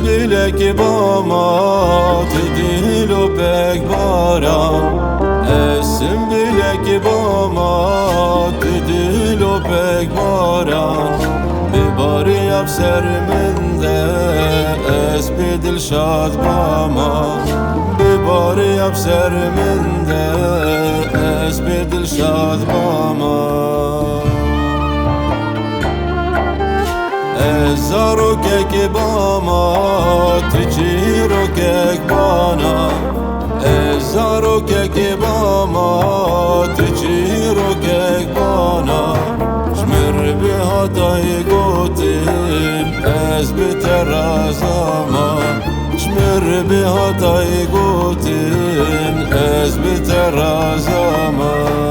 bilek bama dil o pek baran Esim bilek bama dil o pek baran Bibari yap serminde es bir dil şad bama Bibari yap serminde es bir dil şad bama Zaro kek bama ticiro kek bana Zaro kek bama ticiro kek bana Şmir bi hatay gotim ez biter zaman Şmir bi hatay gotim ez biter zaman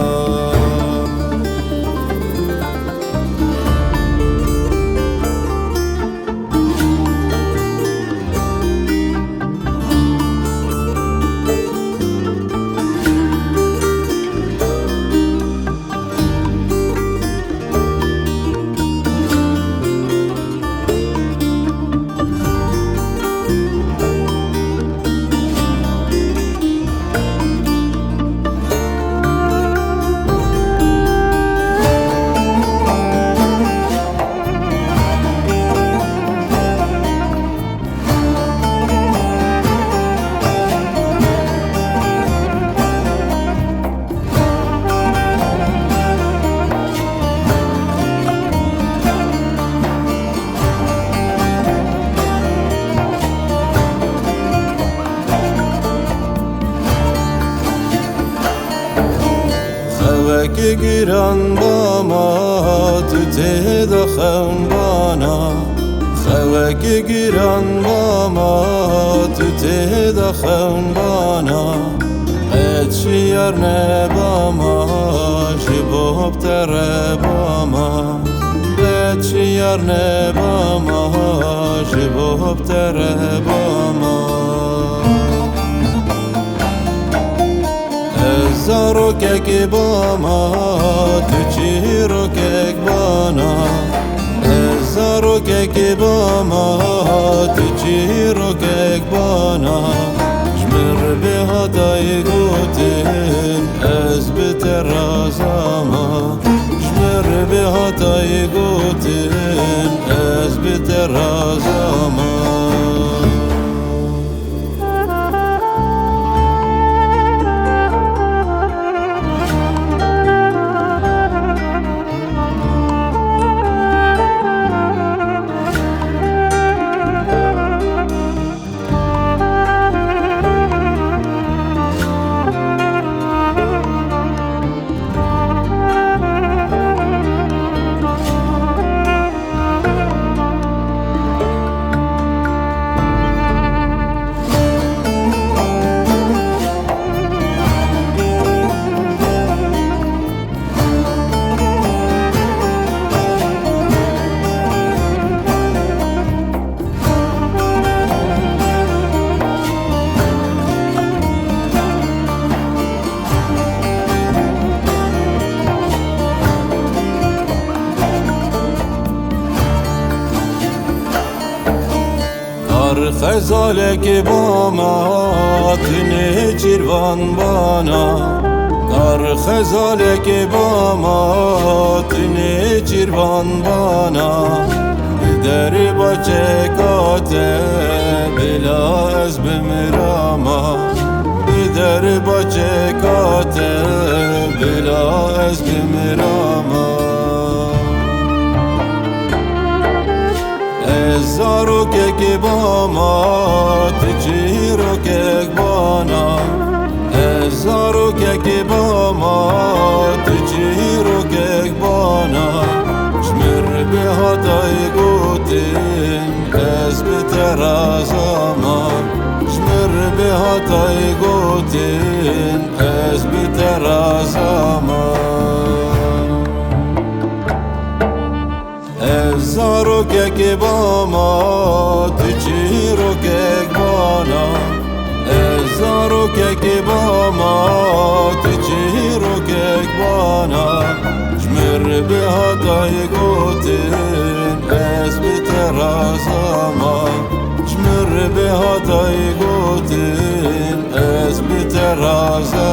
Ki giran bama tu te da khan bana Khawa ki giran bama tu te da khan bana Et shiyar ne bama shibob tere bama Et shiyar ne bama shibob tere bama Zaro kek bama ticiro kek bana Zaro kek bama ticiro kek bana Şmir bi hatay gotin ez biter zaman Şmir bi hatay gotin ez biter zaman Khazalek bama tine cirvan bana Kar khazalek bama tine cirvan bana Deri bache kate bila ez bimrama Deri bache kate bila ez bimrama Zaro kek bama ticiro kek bana Zaro kek bama ticiro kek bana Şmir bi hatay gotin ez biter zaman Şmir bi hatay gotin ez biter zaman Zaro kek bama ticiro kek bana Zaro kek bama ticiro kek bana Şmir bi hatay gotin ez biter zaman مر بهاتای گوتین از بترازه